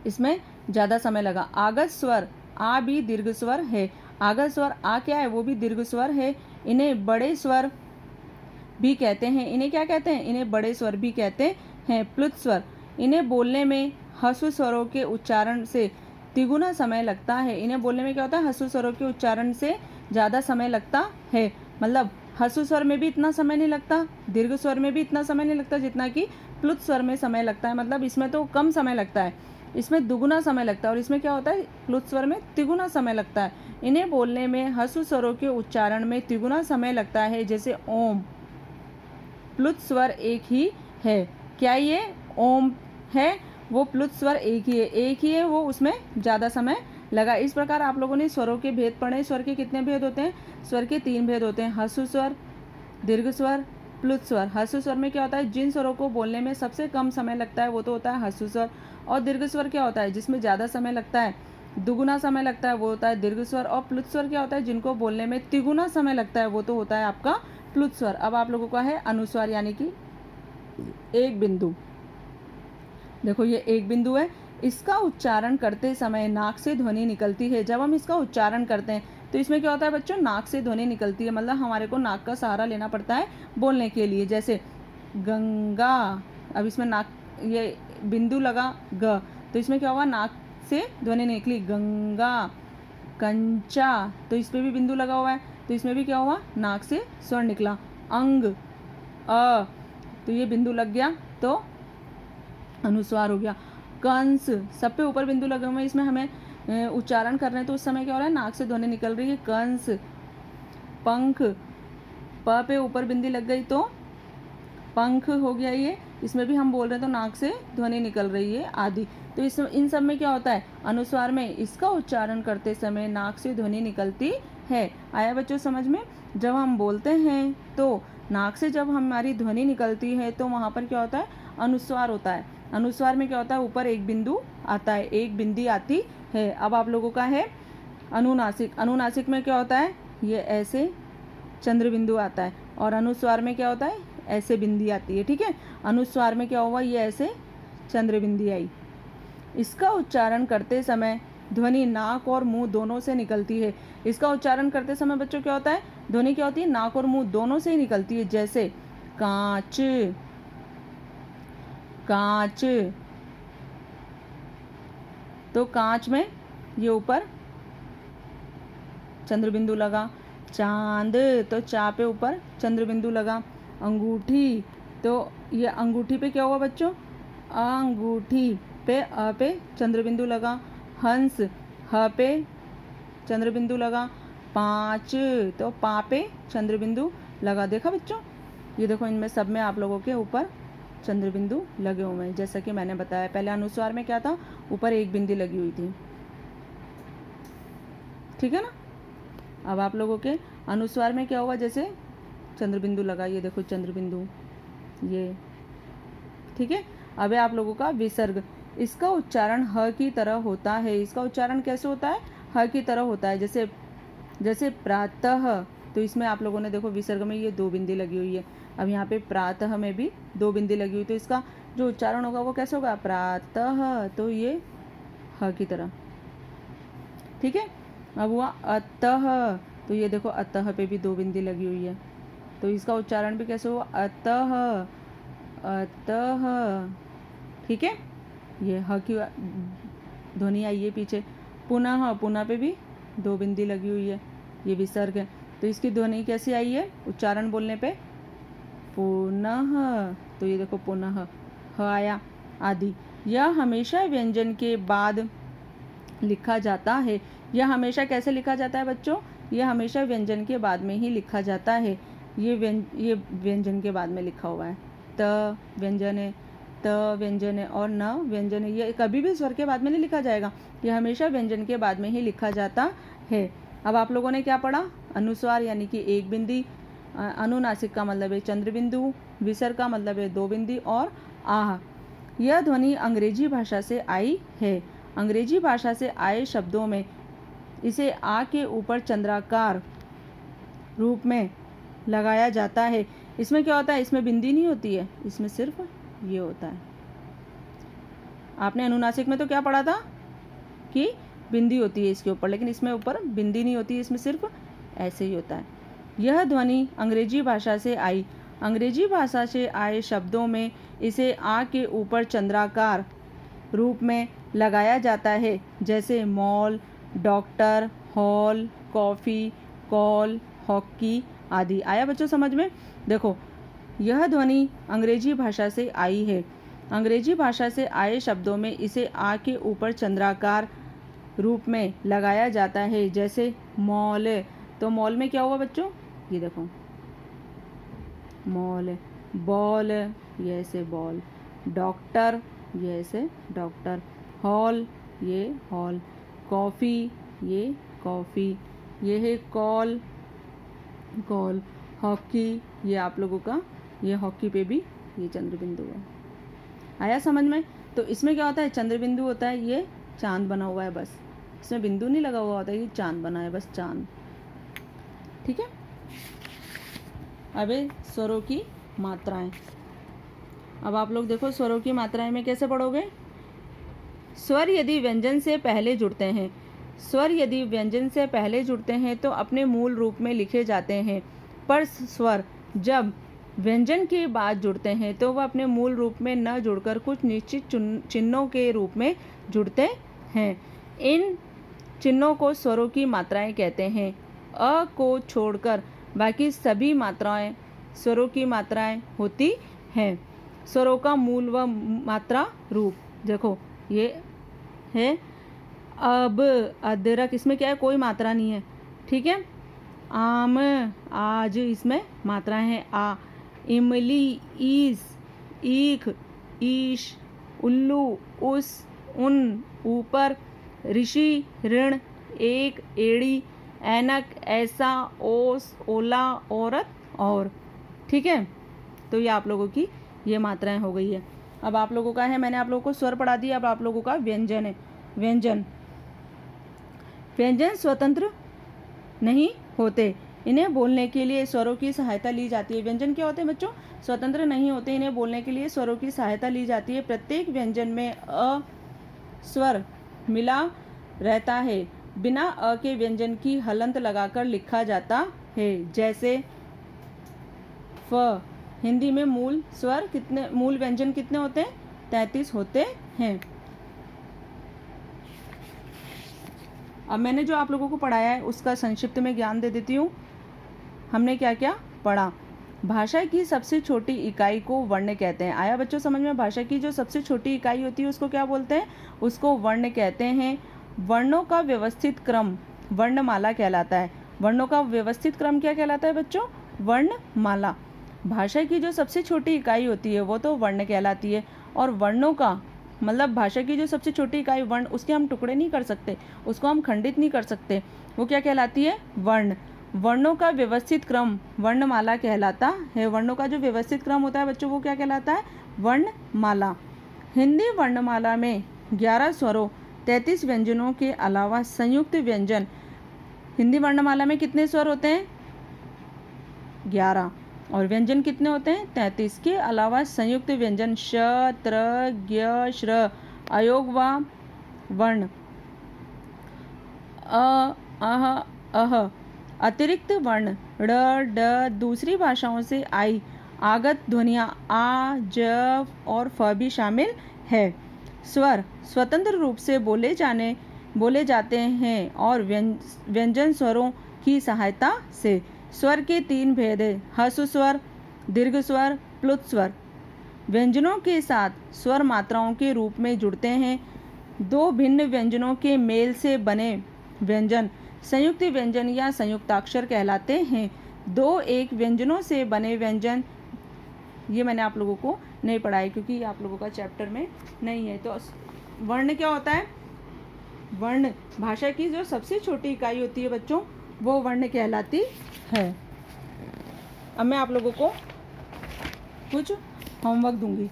इसमें ज़्यादा समय लगा। आगज स्वर आ भी दीर्घ स्वर है। आगज स्वर आ क्या है, वो भी दीर्घ स्वर है। इन्हें बड़े स्वर भी कहते हैं। इन्हें क्या कहते हैं, इन्हें बड़े स्वर भी कहते हैं। प्लुत स्वर, इन्हें बोलने में ह्रस्व स्वरों के उच्चारण से तिगुना समय लगता है। इन्हें बोलने में क्या होता है, ह्रस्व स्वरों के उच्चारण से ज़्यादा समय लगता है। मतलब ह्रस्व स्वर में भी इतना समय नहीं लगता, दीर्घ स्वर में भी इतना समय नहीं लगता जितना कि प्लुत स्वर में समय लगता है। मतलब इसमें तो कम समय लगता है, इसमें दुगुना समय लगता है। और इसमें क्या होता है, प्लुत स्वर में तिगुना समय लगता है। इन्हें बोलने में ह्रस्व स्वरों के उच्चारण में तिगुना समय लगता है। जैसे ओम, प्लुत स्वर एक ही है। क्या ये ओम है, वो प्लुत स्वर एक ही है, वो उसमें ज़्यादा समय लगा। इस प्रकार आप लोगों ने स्वरों के भेद पढ़े। स्वर के कितने भेद होते हैं, स्वर के 3 भेद होते हैं, ह्रस्व स्वर, दीर्घ स्वर, प्लुत स्वर। ह्रस्व स्वर में क्या होता है, जिन स्वरों को बोलने में सबसे कम समय लगता है वो तो होता है ह्रस्व स्वर। और दीर्घ स्वर क्या होता है, जिसमें ज़्यादा समय लगता है, दुगुना समय लगता है, वो होता है दीर्घ स्वर। और प्लुत स्वर क्या होता है, जिनको बोलने में तिगुना समय लगता है, वो तो होता है आपका प्लुत स्वर। अब आप लोगों का है अनुस्वार, यानी कि एक बिंदु। देखो ये एक बिंदु है, इसका उच्चारण करते समय नाक से ध्वनि निकलती है। जब हम इसका उच्चारण करते हैं तो इसमें क्या होता है बच्चों, नाक से ध्वनि निकलती है। मतलब हमारे को नाक का सहारा लेना पड़ता है बोलने के लिए। जैसे गंगा, अब इसमें नाक, ये बिंदु लगा ग, तो इसमें क्या हुआ, नाक से ध्वनि निकली गंगा। कंचा, तो इस पर भी बिंदु लगा हुआ है, तो इसमें भी क्या हुआ, नाक से स्वर निकला। अंग, अ, तो ये बिंदु लग गया तो अनुस्वार हो गया। कंस, सब पे ऊपर बिंदु लगे हुए हैं, इसमें हमें उच्चारण कर रहे हैं तो उस समय क्या हो रहा है, नाक से ध्वनि निकल रही है, कंस। पंख, प पे ऊपर बिंदी लग गई तो पंख हो गया ये, इसमें भी हम बोल रहे हैं तो नाक से ध्वनि निकल रही है, आदि। तो इन सब में क्या होता है, अनुस्वार में इसका उच्चारण करते समय नाक से ध्वनि निकलती है। आया बच्चों समझ में? जब हम बोलते हैं तो नाक से जब हमारी ध्वनि निकलती है तो वहाँ पर क्या होता है, अनुस्वार होता है। अनुस्वार में क्या होता है, ऊपर एक बिंदु आता है, एक बिंदी आती है। अब आप लोगों का है अनुनासिक। अनुनासिक में क्या होता है, ये ऐसे चंद्र बिंदु आता है। और अनुस्वार में क्या होता है, ऐसे बिंदी आती है। ठीक है, अनुस्वार में क्या हुआ, ये ऐसे चंद्र बिंदी आई। इसका उच्चारण करते समय ध्वनि नाक और मुंह दोनों से निकलती है। इसका उच्चारण करते समय बच्चों क्या होता है, ध्वनि क्या होती है, नाक और मुंह दोनों से ही निकलती है। जैसे कांच, कांच, तो कांच में ये ऊपर चंद्र बिंदु लगा। चांद, तो चा पे ऊपर चंद्र बिंदु लगा। अंगूठी, तो ये अंगूठी पे क्या हुआ बच्चों, अंगूठी पे अ पे चंद्र बिंदु लगा। हंस, ह पे चंद्र बिंदु लगा। पाँच, तो पा पे चंद्र बिंदु लगा। देखा बच्चों, ये देखो इनमें सब में आप लोगों के ऊपर चंद्र बिंदु लगे हुए हैं। जैसा कि मैंने बताया, पहले अनुस्वार में क्या था, ऊपर एक बिंदी लगी हुई थी। ठीक है ना। अब आप लोगों के अनुस्वार में क्या हुआ, जैसे चंद्र बिंदु लगा, ये देखो चंद्र बिंदु, ये। ठीक है, अब है आप लोगों का विसर्ग। इसका उच्चारण ह की तरह होता है। इसका उच्चारण कैसे होता है, ह की तरह होता है। जैसे जैसे प्रातः, तो इसमें आप लोगों ने देखो विसर्ग में ये 2 बिंदी लगी हुई है। अब यहाँ पे प्रातः में भी 2 बिंदी लगी हुई, तो इसका जो उच्चारण होगा वो कैसे होगा, प्रातः, तो ये ह की तरह। ठीक है, अब हुआ अतः, तो ये देखो अतः पे भी 2 बिंदी लगी हुई है, तो इसका उच्चारण भी कैसे हुआ, अतः, अतः। ठीक है, ये ह की ध्वनि आई है पीछे। पुनः, पुनः पे भी 2 बिंदी लगी हुई है, ये विसर्ग है, तो इसकी ध्वनि कैसी आई है उच्चारण बोलने पे, पुनः, तो ये देखो पुनः, ह आया, आदि। यह हमेशा व्यंजन के बाद लिखा जाता है। यह हमेशा कैसे लिखा जाता है बच्चों, यह हमेशा व्यंजन के बाद में ही लिखा जाता है। ये व्यंजन के बाद में लिखा हुआ है। त व्यंजन है, त व्यंजन है, और न व्यंजन है, ये कभी भी स्वर के बाद में नहीं लिखा जाएगा, यह हमेशा व्यंजन के बाद में ही लिखा जाता है। अब आप लोगों ने क्या पढ़ा, अनुस्वार यानी कि एक बिंदी, अनुनासिक का मतलब है चंद्र बिंदु, विसर्ग का मतलब है 2 बिंदी, और आह। यह ध्वनि अंग्रेजी भाषा से आई है। अंग्रेजी भाषा से आए शब्दों में इसे आ के ऊपर चंद्राकार रूप में लगाया जाता है। इसमें क्या होता है, इसमें बिंदी नहीं होती है, इसमें सिर्फ ये होता है। आपने अनुनासिक में तो क्या पढ़ा था कि बिंदी होती है इसके ऊपर, लेकिन इसमें ऊपर बिंदी नहीं होती है, इसमें सिर्फ ऐसे ही होता है। यह ध्वनि अंग्रेजी भाषा से आई। अंग्रेजी भाषा से आए शब्दों में इसे आ के ऊपर चंद्राकार रूप में लगाया जाता है, जैसे mall, doctor, hall, coffee, call, hockey आदि। आया बच्चों समझ में? देखो, यह ध्वनि अंग्रेजी भाषा से आई है। अंग्रेजी भाषा से आए शब्दों में इसे आ के ऊपर चंद्राकार रूप में लगाया जाता है, जैसे मॉल। तो मॉल में क्या हुआ बच्चों? ये देखो मॉल। बॉल, ये ऐसे बॉल। डॉक्टर, ये ऐसे डॉक्टर। हॉल, ये हॉल। कॉफ़ी, ये कॉफ़ी। ये है कॉल, कॉल। हॉकी, ये आप लोगों का, ये हॉकी पे भी ये चंद्र बिंदु है। आया समझ में? तो इसमें क्या होता है, चंद्र बिंदु होता है, ये चांद बना हुआ है बस, इसमें बिंदु नहीं लगा हुआ होता है, ये चांद बना है बस, चांद। ठीक है। अब स्वरों की मात्राएं। अब आप लोग देखो स्वरों की मात्राएं में कैसे पढ़ोगे। स्वर यदि व्यंजन से पहले जुड़ते हैं, स्वर यदि व्यंजन से पहले जुड़ते हैं तो अपने मूल रूप में लिखे जाते हैं, पर स्वर जब व्यंजन के बाद जुड़ते हैं तो वह अपने मूल रूप में न जुड़कर कुछ निश्चित चिन्हों के रूप में जुड़ते हैं। इन चिन्हों को स्वरों की मात्राएं कहते हैं। अ को छोड़कर बाकी सभी मात्राएं स्वरों की मात्राएं होती हैं। स्वरों का मूल व मात्रा रूप देखो, ये है अब, अदरक, इसमें क्या है, कोई मात्रा नहीं है। ठीक है। आम, आज, इसमें मात्राएं हैं आ। इमली, ईस, ईख, ईश। उल्लू, उस, उन, ऊपर। ऋषि, ऋण, एक, एड़ी। ऐनक, ऐसा, ओस, ओला, औरत, और। ठीक है। तो ये आप लोगों की ये मात्राएं हो गई है। अब आप लोगों का है, मैंने आप लोगों को स्वर पढ़ा दिया, अब आप लोगों का व्यंजन है। व्यंजन, व्यंजन स्वतंत्र नहीं होते, इन्हें बोलने के लिए स्वरों की सहायता ली जाती है। व्यंजन क्या होते हैं बच्चों? स्वतंत्र नहीं होते, इन्हें बोलने के लिए स्वरों की सहायता ली जाती है। प्रत्येक व्यंजन में अ स्वर मिला रहता है। बिना अ के व्यंजन की हलंत लगाकर लिखा जाता है, जैसे फ। हिंदी में मूल स्वर कितने, मूल व्यंजन कितने होते हैं? 33 होते हैं। अब मैंने जो आप लोगों को पढ़ाया है उसका संक्षिप्त में ज्ञान दे देती हूँ। हमने क्या क्या पढ़ा। भाषा की सबसे छोटी इकाई को वर्ण कहते हैं। आया बच्चों समझ में? भाषा की जो सबसे छोटी इकाई होती है उसको क्या बोलते हैं? उसको वर्ण कहते हैं। वर्णों का व्यवस्थित क्रम वर्णमाला कहलाता है। वर्णों का व्यवस्थित क्रम क्या कहलाता है बच्चों? वर्णमाला। भाषा की जो सबसे छोटी इकाई होती है वो तो वर्ण कहलाती है, और वर्णों का मतलब भाषा की जो सबसे छोटी इकाई वर्ण, उसके हम टुकड़े नहीं कर सकते, उसको हम खंडित नहीं कर सकते, वो क्या कहलाती है? वर्ण। वर्णों का व्यवस्थित क्रम वर्णमाला कहलाता है। वर्णों का जो व्यवस्थित क्रम होता है बच्चों वो क्या कहलाता है? वर्णमाला। हिंदी वर्णमाला में 11 स्वरों 33 व्यंजनों के अलावा संयुक्त व्यंजन। हिंदी वर्णमाला में कितने स्वर होते हैं? 11। और व्यंजन कितने होते हैं? 33 के अलावा संयुक्त व्यंजन श, त्र, ज्ञ, श्र, अयोग व वर्ण, अ, अह, अह, अतिरिक्त वर्ण ड़, ड, दूसरी भाषाओं से आई आगत ध्वनियाँ आ, ज और फ भी शामिल है। स्वर स्वतंत्र रूप से बोले जाते हैं और व्यंजन स्वरों की सहायता से। स्वर के 3 भेद है, ह्रस्व स्वर, दीर्घ स्वर, प्लुत स्वर। व्यंजनों के साथ स्वर मात्राओं के रूप में जुड़ते हैं। 2 भिन्न व्यंजनों के मेल से बने व्यंजन संयुक्त व्यंजन या संयुक्ताक्षर कहलाते हैं। 2 एक व्यंजनों से बने व्यंजन, ये मैंने आप लोगों को नहीं पढ़ाया क्योंकि ये आप लोगों का चैप्टर में नहीं है। तो वर्ण क्या होता है? वर्ण भाषा की जो सबसे छोटी इकाई होती है बच्चों, वो वर्ण कहलाती है। अब मैं आप लोगों को कुछ होमवर्क दूंगी।